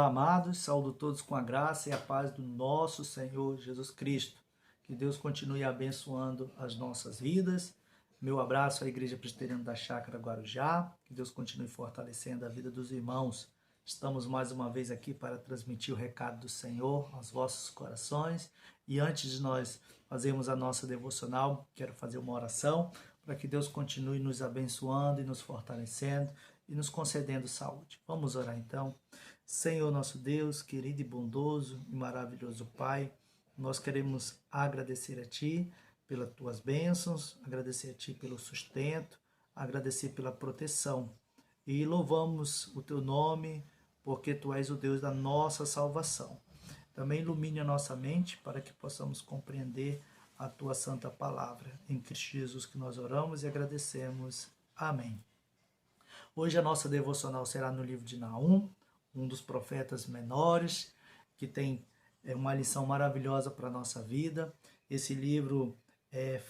Olá, amados, saúdo todos com a graça e a paz do nosso Senhor Jesus Cristo. Que Deus continue abençoando as nossas vidas. Meu abraço à Igreja Presbiteriana da Chácara Guarujá. Que Deus continue fortalecendo a vida dos irmãos. Estamos mais uma vez aqui para transmitir o recado do Senhor aos vossos corações. E antes de nós fazermos a nossa devocional, quero fazer uma oração para que Deus continue nos abençoando e nos fortalecendo e nos concedendo saúde. Vamos orar então. Senhor nosso Deus, querido e bondoso e maravilhoso Pai, nós queremos agradecer a Ti pelas Tuas bênçãos, agradecer a Ti pelo sustento, agradecer pela proteção e louvamos o Teu nome porque Tu és o Deus da nossa salvação. Também ilumine a nossa mente para que possamos compreender a Tua santa palavra. Em Cristo Jesus que nós oramos e agradecemos. Amém. Hoje a nossa devocional será no livro de Naum, um dos profetas menores, que tem uma lição maravilhosa para a nossa vida. Esse livro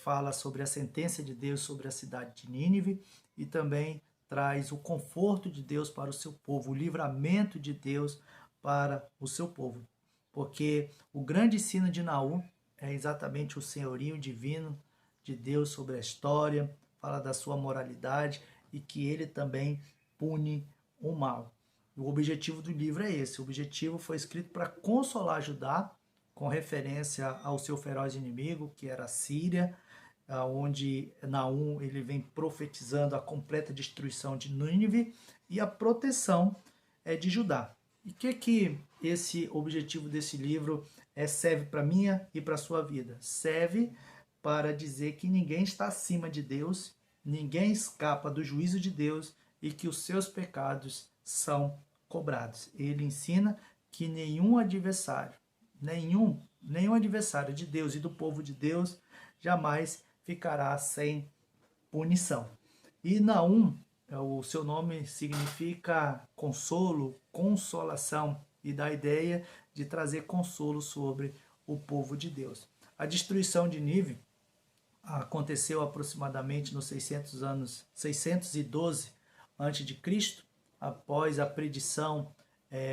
fala sobre a sentença de Deus sobre a cidade de Nínive e também traz o conforto de Deus para o seu povo, o livramento de Deus para o seu povo. Porque o grande ensino de Naum é exatamente o senhorio divino de Deus sobre a história, fala da sua moralidade e que ele também pune o mal. O objetivo do livro é esse. O objetivo foi escrito para consolar Judá, com referência ao seu feroz inimigo, que era a Síria, onde Naum ele vem profetizando a completa destruição de Nínive e a proteção de Judá. E o que esse objetivo desse livro serve para minha e para a sua vida? Serve para dizer que ninguém está acima de Deus, ninguém escapa do juízo de Deus e que os seus pecados são cobrados. Ele ensina que nenhum adversário de Deus e do povo de Deus jamais ficará sem punição. E Naum, o seu nome significa consolo, consolação, e dá a ideia de trazer consolo sobre o povo de Deus. A destruição de Nínive aconteceu aproximadamente nos 612 a.C., após a predição,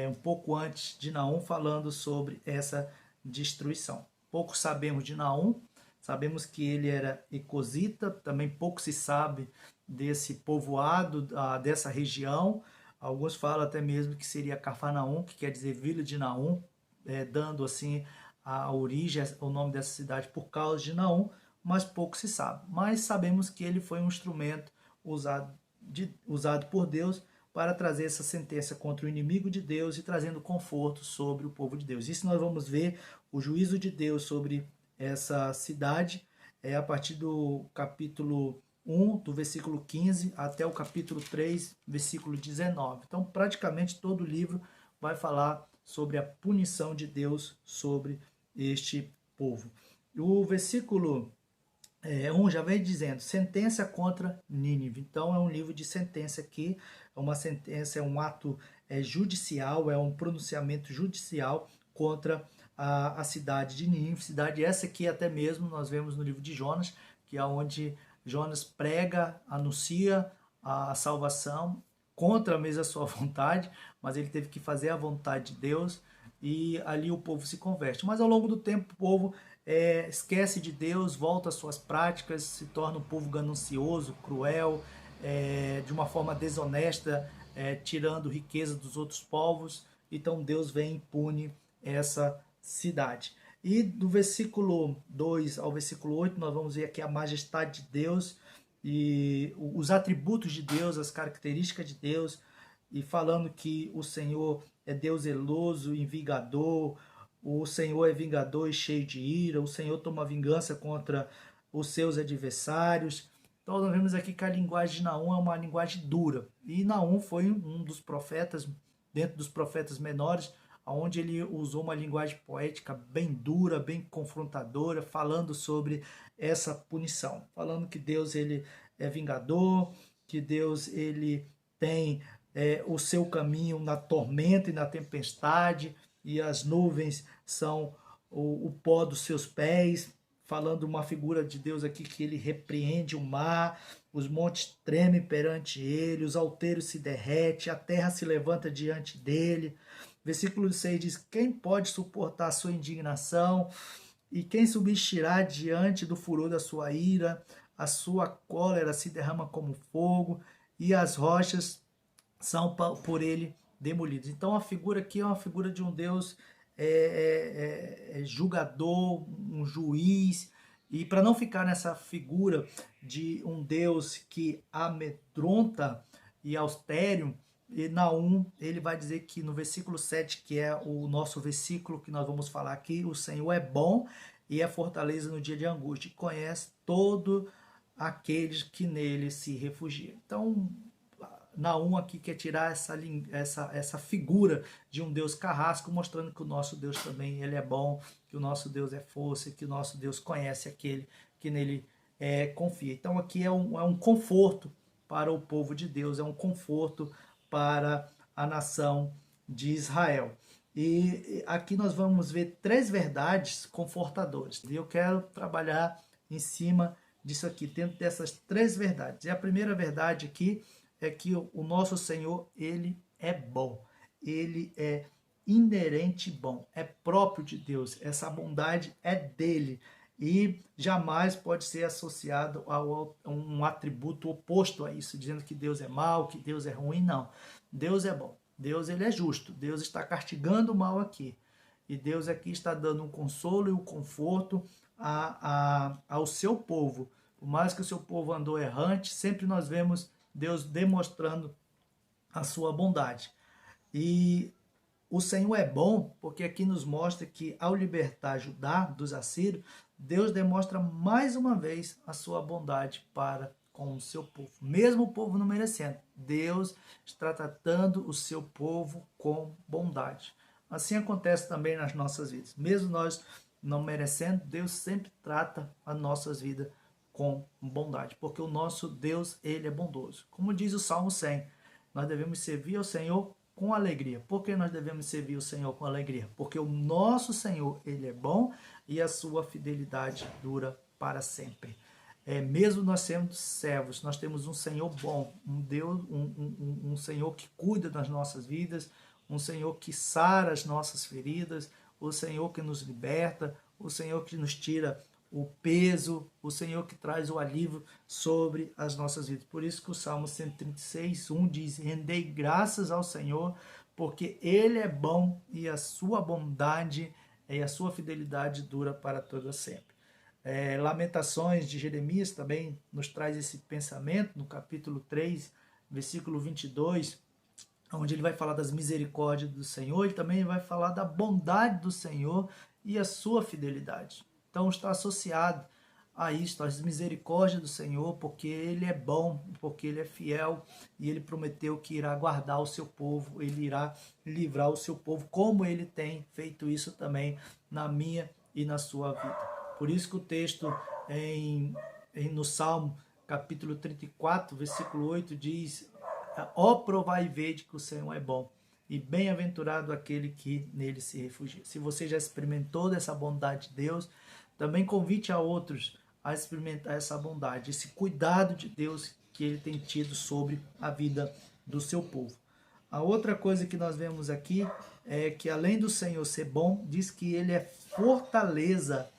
um pouco antes de Naum, falando sobre essa destruição. Pouco sabemos de Naum, sabemos que ele era ecosita, também pouco se sabe desse povoado, dessa região. Alguns falam até mesmo que seria Cafarnaum, que quer dizer Vila de Naum, dando assim a origem, o nome dessa cidade por causa de Naum, mas pouco se sabe. Mas sabemos que ele foi um instrumento usado por Deus para trazer essa sentença contra o inimigo de Deus e trazendo conforto sobre o povo de Deus. Isso nós vamos ver o juízo de Deus sobre essa cidade a partir do capítulo 1, do versículo 15, até o capítulo 3, versículo 19. Então, praticamente todo o livro vai falar sobre a punição de Deus sobre este povo. O versículo 1 já vem dizendo, sentença contra Nínive. Então é um livro de sentença aqui, é uma sentença, é um ato judicial, é um pronunciamento judicial contra a cidade de Nínive. Cidade essa que até mesmo nós vemos no livro de Jonas, que é onde Jonas prega, anuncia a salvação contra mesmo a sua vontade, mas ele teve que fazer a vontade de Deus e ali o povo se converte. Mas ao longo do tempo o povo esquece de Deus, volta às suas práticas, se torna um povo ganancioso, cruel, de uma forma desonesta, tirando riqueza dos outros povos. Então Deus vem e pune essa cidade. E do versículo 2 ao versículo 8 nós vamos ver aqui a majestade de Deus e os atributos de Deus, as características de Deus, e falando que o Senhor é Deus zeloso e vingador, o Senhor é vingador e cheio de ira, o Senhor toma vingança contra os seus adversários. Então nós vemos aqui que a linguagem de Naum é uma linguagem dura. E Naum foi um dos profetas, dentro dos profetas menores, onde ele usou uma linguagem poética bem dura, bem confrontadora, falando sobre essa punição. Falando que Deus ele é vingador, que Deus ele tem o seu caminho na tormenta e na tempestade, e as nuvens são o pó dos seus pés, falando uma figura de Deus aqui que ele repreende o mar, os montes tremem perante ele, os outeiros se derretem, a terra se levanta diante dele. Versículo 6 diz: quem pode suportar a sua indignação? E quem subsistirá diante do furor da sua ira? A sua cólera se derrama como fogo, e as rochas são por ele demolidas. Então a figura aqui é uma figura de um Deus julgador, um juiz. E para não ficar nessa figura de um Deus que amedronta e austero, e Naum, ele vai dizer que no versículo 7, que é o nosso versículo que nós vamos falar aqui, o Senhor é bom e é fortaleza no dia de angústia, e conhece todo aqueles que nele se refugiam. Então, Naum aqui quer tirar essa figura de um Deus carrasco, mostrando que o nosso Deus também ele é bom, que o nosso Deus é força, que o nosso Deus conhece aquele que nele confia. Então aqui é um conforto para o povo de Deus, é um conforto para a nação de Israel. E aqui nós vamos ver 3 verdades confortadoras. E eu quero trabalhar em cima disso aqui, dentro dessas 3 verdades. E a primeira verdade aqui é que o nosso Senhor, ele é bom. Ele é inerente bom, é próprio de Deus. Essa bondade é dele e jamais pode ser associado a um atributo oposto a isso, dizendo que Deus é mau, que Deus é ruim. Não, Deus é bom, Deus ele é justo, Deus está castigando o mal aqui, e Deus aqui está dando um consolo e um conforto ao seu povo. Por mais que o seu povo andou errante, sempre nós vemos Deus demonstrando a sua bondade. E o Senhor é bom porque aqui nos mostra que ao libertar Judá dos assírios, Deus demonstra mais uma vez a sua bondade para com o seu povo. Mesmo o povo não merecendo, Deus está tratando o seu povo com bondade. Assim acontece também nas nossas vidas. Mesmo nós não merecendo, Deus sempre trata as nossas vidas com bondade, porque o nosso Deus, ele é bondoso. Como diz o Salmo 100, nós devemos servir ao Senhor com alegria. Por que nós devemos servir o Senhor com alegria? Porque o nosso Senhor, ele é bom e a sua fidelidade dura para sempre. Mesmo nós sendo servos, nós temos um Senhor bom, um Deus, um Senhor que cuida das nossas vidas, um Senhor que sara as nossas feridas, o Senhor que nos liberta, o Senhor que nos tira o peso, o Senhor que traz o alívio sobre as nossas vidas. Por isso que o Salmo 136, 1 diz: rendei graças ao Senhor, porque Ele é bom e a sua bondade e a sua fidelidade dura para todo sempre. Lamentações de Jeremias também nos traz esse pensamento, no capítulo 3, versículo 22, onde ele vai falar das misericórdias do Senhor, ele também vai falar da bondade do Senhor e a sua fidelidade. Então está associado a isto, às misericórdias do Senhor, porque Ele é bom, porque Ele é fiel, e Ele prometeu que irá guardar o seu povo, Ele irá livrar o seu povo, como Ele tem feito isso também na minha e na sua vida. Por isso que o texto no Salmo, capítulo 34, versículo 8, diz: ó, provai e vede que o Senhor é bom, e bem-aventurado aquele que nele se refugia. Se você já experimentou dessa bondade de Deus, também convite a outros a experimentar essa bondade, esse cuidado de Deus que ele tem tido sobre a vida do seu povo. A outra coisa que nós vemos aqui é que, além do Senhor ser bom, diz que ele é fortaleza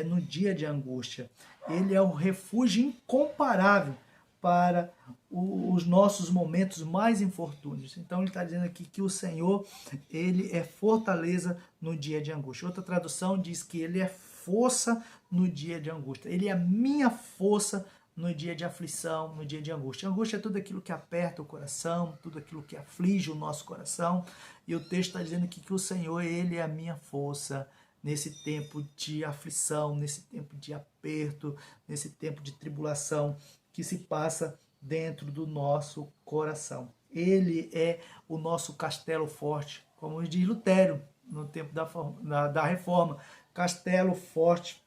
no dia de angústia. Ele é um refúgio incomparável para os nossos momentos mais infortúnios. Então ele está dizendo aqui que o Senhor, ele é fortaleza no dia de angústia. Outra tradução diz que ele é força no dia de angústia. Ele é a minha força no dia de aflição, no dia de angústia. Angústia é tudo aquilo que aperta o coração, tudo aquilo que aflige o nosso coração. E o texto está dizendo aqui que o Senhor, ele é a minha força nesse tempo de aflição, nesse tempo de aperto, nesse tempo de tribulação que se passa dentro do nosso coração. Ele é o nosso castelo forte, como diz Lutero no tempo da Reforma. Castelo forte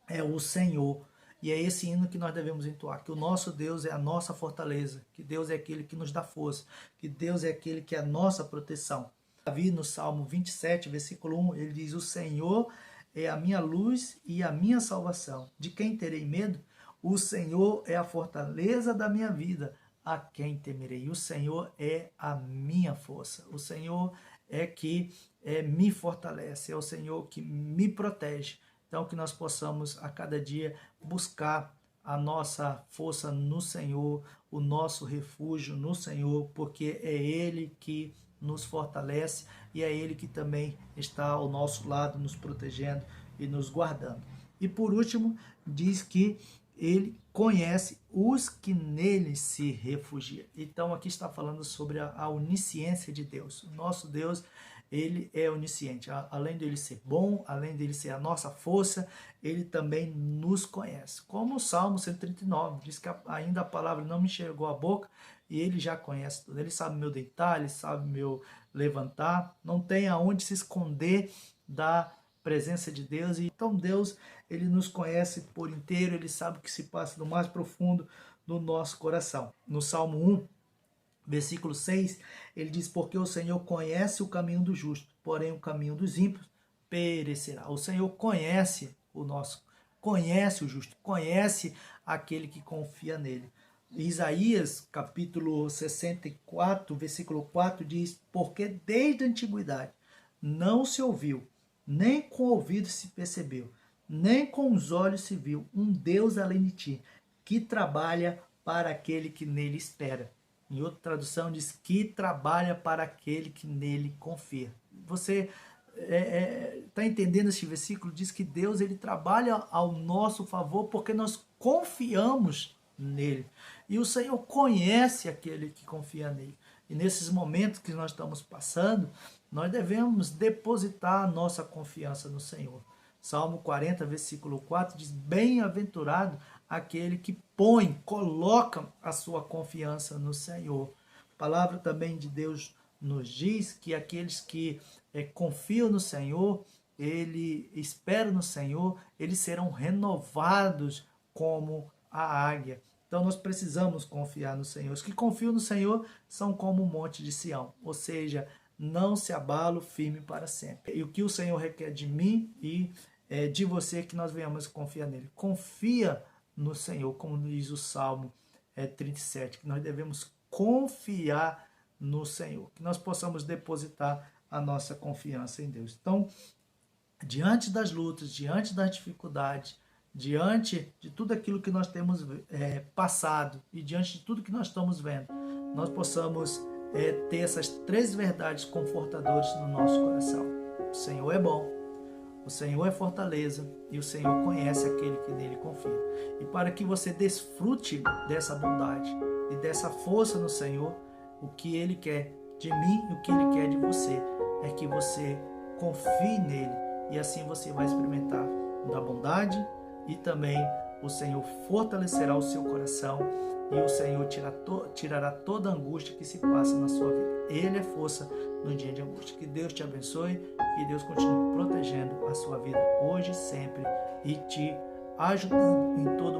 é o Senhor. E é esse hino que nós devemos entoar, que o nosso Deus é a nossa fortaleza, que Deus é aquele que nos dá força, que Deus é aquele que é a nossa proteção. Davi, no Salmo 27, versículo 1, ele diz: o Senhor é a minha luz e a minha salvação. De quem terei medo? O Senhor é a fortaleza da minha vida. A quem temerei? O Senhor é a minha força. O Senhor é que me fortalece, é o Senhor que me protege. Então, que nós possamos a cada dia buscar a nossa força no Senhor, o nosso refúgio no Senhor, porque é Ele que nos fortalece e é Ele que também está ao nosso lado, nos protegendo e nos guardando. E por último, diz que Ele conhece os que nele se refugiam. Então aqui está falando sobre a onisciência de Deus. O nosso Deus, ele é onisciente. Além dele ser bom, além dele ser a nossa força, ele também nos conhece. Como o Salmo 139 diz que ainda a palavra não me chegou à boca e ele já conhece tudo. Ele sabe meu deitar, ele sabe meu levantar. Não tem aonde se esconder da presença de Deus. E então Deus, ele nos conhece por inteiro, ele sabe o que se passa no mais profundo do nosso coração. No Salmo 1, versículo 6, ele diz: porque o Senhor conhece o caminho do justo, porém o caminho dos ímpios perecerá. O Senhor conhece conhece o justo, conhece aquele que confia nele. Isaías, capítulo 64, versículo 4, diz: porque desde a antiguidade não se ouviu, nem com o ouvido se percebeu, nem com os olhos se viu um Deus além de ti, que trabalha para aquele que nele espera. Em outra tradução diz que trabalha para aquele que nele confia. Você está entendendo esse versículo? Diz que Deus, ele trabalha ao nosso favor porque nós confiamos nele. E o Senhor conhece aquele que confia nele. E nesses momentos que nós estamos passando, nós devemos depositar a nossa confiança no Senhor. Salmo 40, versículo 4 diz: bem-aventurado aquele que coloca a sua confiança no Senhor. A palavra também de Deus nos diz que aqueles que confiam no Senhor, esperam no Senhor, eles serão renovados como a águia. Então nós precisamos confiar no Senhor. Os que confiam no Senhor são como um monte de Sião, ou seja, não se abalo, firme para sempre. E o que o Senhor requer de mim e de você é que nós venhamos confiar nele. Confia no Senhor, como diz o Salmo 37, que nós devemos confiar no Senhor, que nós possamos depositar a nossa confiança em Deus. Então, diante das lutas, diante das dificuldades, diante de tudo aquilo que nós temos passado e diante de tudo que nós estamos vendo, nós possamos ter essas 3 verdades confortadoras no nosso coração. O Senhor é bom, o Senhor é fortaleza e o Senhor conhece aquele que nele confia. E para que você desfrute dessa bondade e dessa força no Senhor, o que Ele quer de mim e o que Ele quer de você é que você confie nele e assim você vai experimentar da bondade e também o Senhor fortalecerá o seu coração e o Senhor tirará toda a angústia que se passa na sua vida. Ele é força no dia de angústia. Que Deus te abençoe, que Deus continue protegendo a sua vida hoje e sempre e te ajudando em todo